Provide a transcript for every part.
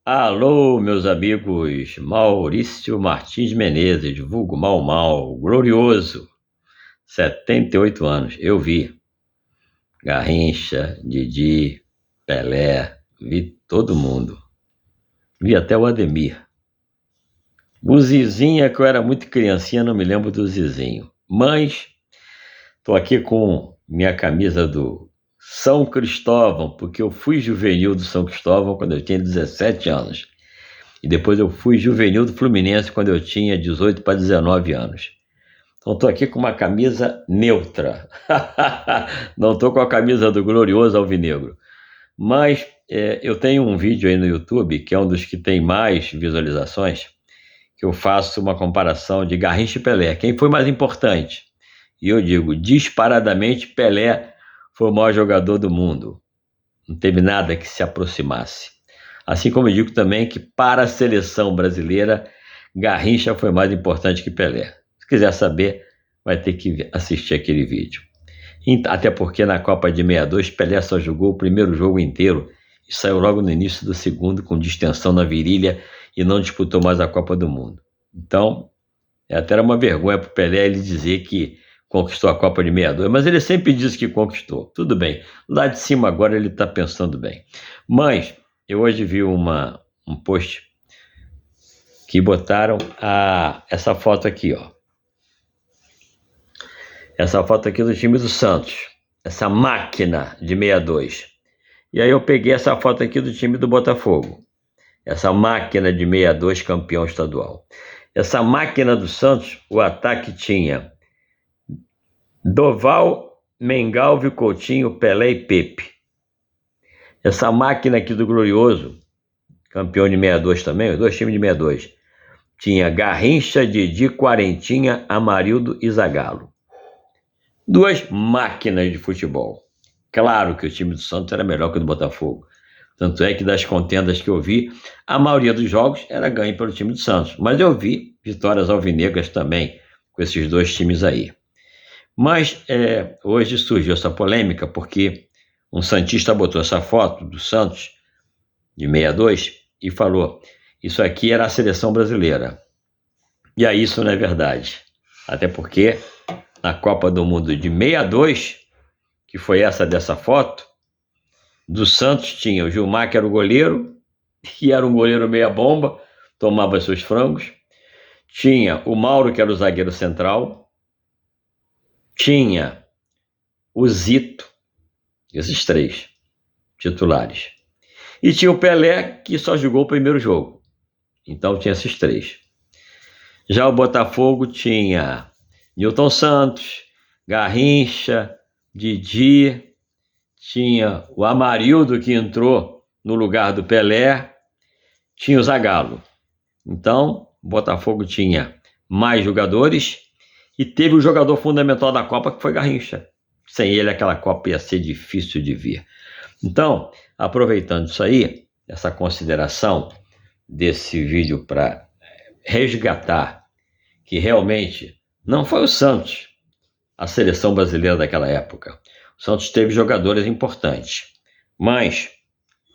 Alô, meus amigos, Maurício Martins Menezes, vulgo Mal Mal, glorioso, 78 anos, eu vi Garrincha, Didi, Pelé, vi todo mundo, vi até o Ademir. O Zizinho é que eu era muito criancinha, não me lembro do Zizinho, mas tô aqui com minha camisa do São Cristóvão, porque eu fui juvenil do São Cristóvão quando eu tinha 17 anos. E depois eu fui juvenil do Fluminense quando eu tinha 18 para 19 anos. Então estou aqui com uma camisa neutra. Não estou com a camisa do glorioso alvinegro. Mas eu tenho um vídeo aí no YouTube, que é um dos que tem mais visualizações, que eu faço uma comparação de Garrincha e Pelé. Quem foi mais importante? E eu digo, disparadamente, Pelé foi o maior jogador do mundo. Não teve nada que se aproximasse. Assim como eu digo também que para a seleção brasileira, Garrincha foi mais importante que Pelé. Se quiser saber, vai ter que assistir aquele vídeo. Até porque na Copa de 62, Pelé só jogou o primeiro jogo inteiro e saiu logo no início do segundo com distensão na virilha e não disputou mais a Copa do Mundo. Então, até era uma vergonha para o Pelé ele dizer que conquistou a Copa de 62, mas ele sempre disse que conquistou. Tudo bem, lá de cima agora ele está pensando bem. Mas eu hoje vi um post que botaram essa foto aqui, ó. Essa foto aqui do time do Santos, essa máquina de 62. E aí eu peguei essa foto aqui do time do Botafogo, essa máquina de 62 campeão estadual. Essa máquina do Santos, o ataque tinha Doval, Mengalvio, Coutinho, Pelé e Pepe. Essa máquina aqui do glorioso, campeão de 62 também, os dois times de 62, tinha Garrincha, Didi, Quarentinha, Amarildo e Zagallo. Duas máquinas de futebol. Claro que o time do Santos era melhor que o do Botafogo. Tanto é que das contendas que eu vi, a maioria dos jogos era ganho pelo time do Santos. Mas eu vi vitórias alvinegras também com esses dois times aí. Mas hoje surgiu essa polêmica porque um santista botou essa foto do Santos de 62 e falou: isso aqui era a seleção brasileira. E aí isso não é verdade. Até porque na Copa do Mundo de 62, que foi dessa foto, do Santos tinha o Gilmar, que era o goleiro, que era um goleiro meia bomba, tomava seus frangos. Tinha o Mauro, que era o zagueiro central. Tinha o Zito, esses três titulares. E tinha o Pelé, que só jogou o primeiro jogo. Então tinha esses três. Já o Botafogo tinha Nilton Santos, Garrincha, Didi, tinha o Amarildo, que entrou no lugar do Pelé, tinha o Zagallo. Então, o Botafogo tinha mais jogadores e teve o jogador fundamental da Copa, que foi Garrincha. Sem ele, aquela Copa ia ser difícil de ver. Então, aproveitando isso aí, essa consideração desse vídeo para resgatar que realmente não foi o Santos a seleção brasileira daquela época. O Santos teve jogadores importantes, mas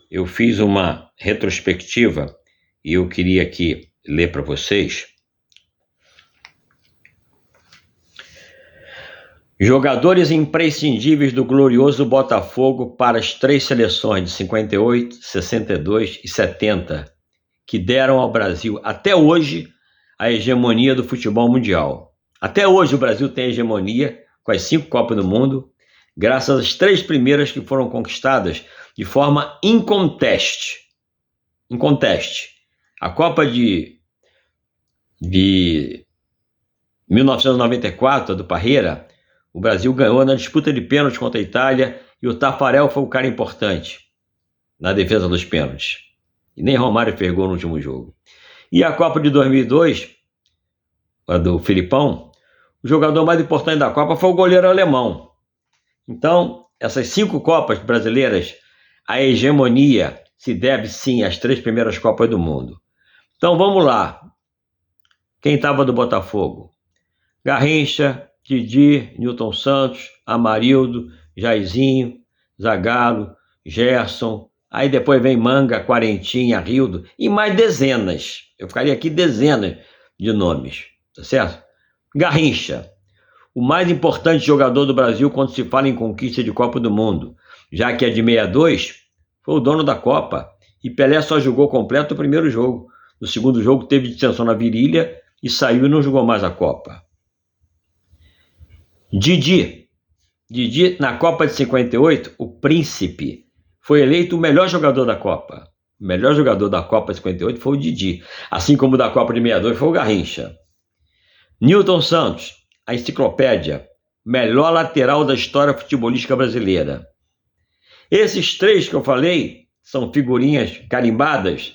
eu fiz uma retrospectiva e eu queria aqui ler para vocês. Jogadores imprescindíveis do glorioso Botafogo para as três seleções de 58, 62 e 70, que deram ao Brasil, até hoje, a hegemonia do futebol mundial. Até hoje o Brasil tem hegemonia com as 5 Copas do Mundo, graças às 3 primeiras que foram conquistadas de forma inconteste. A Copa de 1994, do Parreira, o Brasil ganhou na disputa de pênaltis contra a Itália e o Tafarel foi o cara importante na defesa dos pênaltis. E nem Romário fez gol no último jogo. E a Copa de 2002, a do Filipão, o jogador mais importante da Copa foi o goleiro alemão. Então, essas 5 Copas brasileiras, a hegemonia se deve sim às 3 primeiras Copas do Mundo. Então vamos lá. Quem estava do Botafogo? Garrincha, Didi, Nilton Santos, Amarildo, Jairzinho, Zagallo, Gerson, Aí depois vem Manga, Quarentinha, Rildo e mais dezenas. Eu ficaria aqui dezenas de nomes, tá certo? Garrincha, o mais importante jogador do Brasil quando se fala em conquista de Copa do Mundo, já que a de 62 foi o dono da Copa e Pelé só jogou completo o primeiro jogo. No segundo jogo teve distensão na virilha e saiu e não jogou mais a Copa. Didi, na Copa de 58, o Príncipe, foi eleito o melhor jogador da Copa. O melhor jogador da Copa de 58 foi o Didi, assim como o da Copa de 62 foi o Garrincha. Newton Santos, a enciclopédia, melhor lateral da história futebolística brasileira. Esses três que eu falei, são figurinhas carimbadas,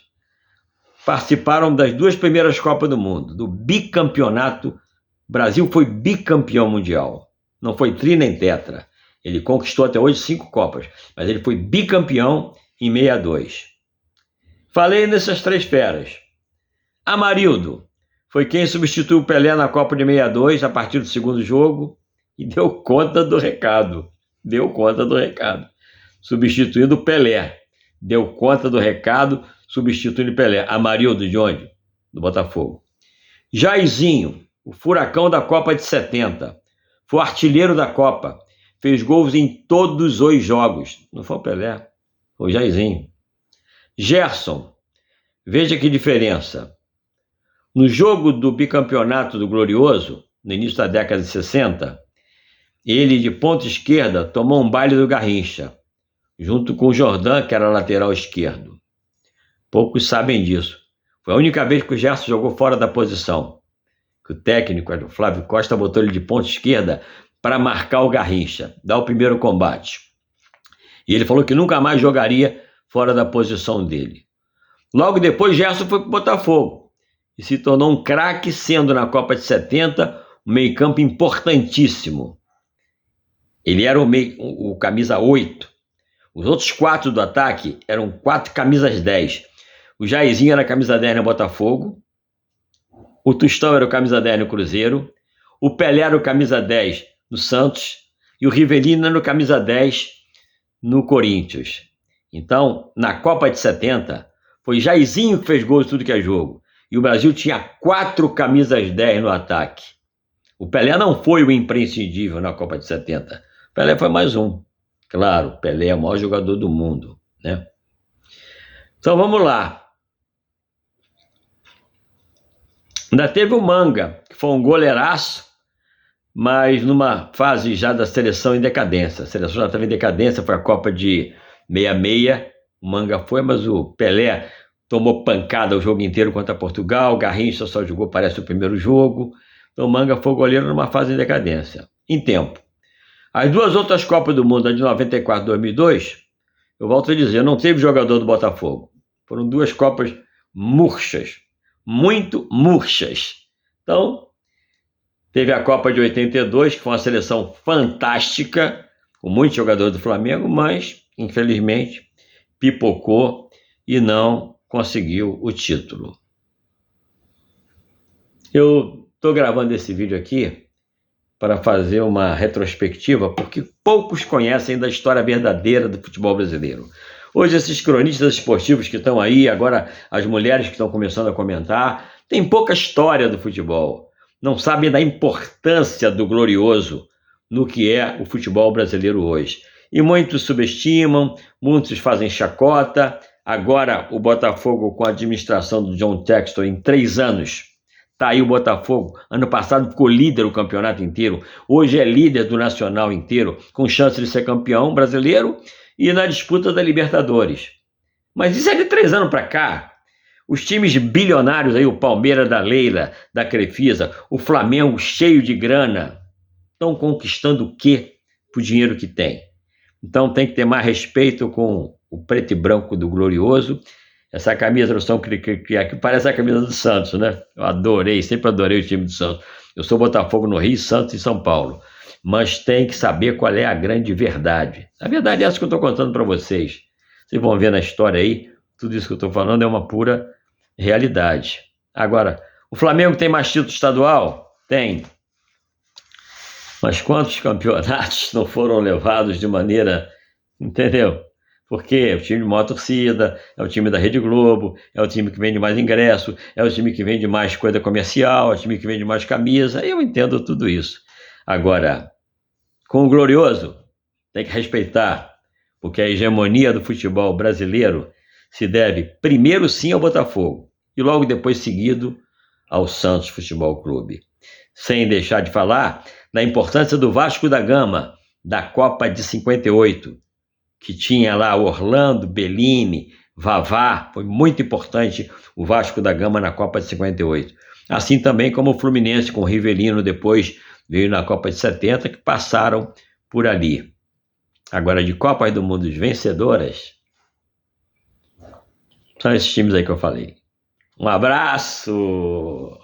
participaram das duas primeiras Copas do Mundo, do bicampeonato. O Brasil foi bicampeão mundial, não foi tri nem tetra. Ele conquistou até hoje 5 Copas, mas ele foi bicampeão em 62. Falei nessas três feras. Amarildo foi quem substituiu o Pelé na Copa de 62 a partir do segundo jogo e deu conta do recado. Substituindo o Pelé. Deu conta do recado, substituindo o Pelé. Amarildo de onde? Do Botafogo. Jairzinho, o furacão da Copa de 70. Foi artilheiro da Copa. Fez gols em todos os jogos. Não foi o Pelé, foi o Jairzinho. Gerson, veja que diferença. No jogo do bicampeonato do Glorioso, no início da década de 60, ele, de ponta esquerda, tomou um baile do Garrincha, junto com o Jordan, que era lateral esquerdo. Poucos sabem disso. Foi a única vez que o Gerson jogou fora da posição, que o técnico, o Flávio Costa, botou ele de ponta esquerda para marcar o Garrincha, dar o primeiro combate. E ele falou que nunca mais jogaria fora da posição dele. Logo depois, Gerson foi para o Botafogo e se tornou um craque, sendo na Copa de 70 um meio-campo importantíssimo. Ele era o camisa 8. Os outros 4 do ataque eram 4 camisas 10. O Jairzinho era camisa 10 no Botafogo, o Tostão era o camisa 10 no Cruzeiro, o Pelé era o camisa 10 no Santos e o Rivelino era o camisa 10 no Corinthians. Então, na Copa de 70, foi Jairzinho que fez gol de tudo que é jogo. E o Brasil tinha 4 camisas 10 no ataque. O Pelé não foi o imprescindível na Copa de 70. O Pelé foi mais um. Claro, Pelé é o maior jogador do mundo, né? Então vamos lá. Ainda teve o Manga, que foi um goleiraço, mas numa fase já da seleção em decadência. A seleção já estava em decadência, foi a Copa de 66. O Manga foi, mas o Pelé tomou pancada o jogo inteiro contra Portugal. O Garrincha só jogou, parece, o primeiro jogo. Então o Manga foi goleiro numa fase em decadência. Em tempo. As duas outras Copas do Mundo, a de 94 e 2002, eu volto a dizer, não teve jogador do Botafogo. Foram 2 Copas murchas, muito murchas. Então, teve a Copa de 82, que foi uma seleção fantástica, com muitos jogadores do Flamengo, mas, infelizmente, pipocou e não conseguiu o título. Eu estou gravando esse vídeo aqui para fazer uma retrospectiva, porque poucos conhecem da história verdadeira do futebol brasileiro. Hoje, esses cronistas esportivos que estão aí, agora as mulheres que estão começando a comentar, têm pouca história do futebol, não sabem da importância do Glorioso no que é o futebol brasileiro hoje. E muitos subestimam, muitos fazem chacota. Agora, o Botafogo, com a administração do John Textor, em 3 anos, está aí o Botafogo. Ano passado ficou líder do campeonato inteiro. Hoje é líder do nacional inteiro, com chance de ser campeão brasileiro e na disputa da Libertadores. Mas isso é de 3 anos para cá. Os times bilionários aí, o Palmeiras da Leila, da Crefisa, o Flamengo cheio de grana, estão conquistando o quê por dinheiro que tem? Então tem que ter mais respeito com o preto e branco do Glorioso. Essa camisa do São Crique aqui parece a camisa do Santos, né? Eu adorei, sempre adorei o time do Santos. Eu sou Botafogo no Rio, Santos em São Paulo. Mas tem que saber qual é a grande verdade. A verdade é essa que eu estou contando para vocês. Vocês vão ver na história aí, tudo isso que eu estou falando é uma pura realidade. Agora, o Flamengo tem mais título estadual? Tem. Mas quantos campeonatos não foram levados de maneira, entendeu? Porque é o time de maior torcida, é o time da Rede Globo, é o time que vende mais ingresso, é o time que vende mais coisa comercial, é o time que vende mais camisa. Eu entendo tudo isso. Agora, com o Glorioso, tem que respeitar, porque a hegemonia do futebol brasileiro se deve primeiro sim ao Botafogo e logo depois seguido ao Santos Futebol Clube. Sem deixar de falar da importância do Vasco da Gama, da Copa de 58, que tinha lá Orlando, Bellini, Vavá, foi muito importante o Vasco da Gama na Copa de 58. Assim também como o Fluminense com o Rivelino depois veio na Copa de 70, que passaram por ali. Agora, de Copas do Mundo vencedoras, são esses times aí que eu falei. Um abraço!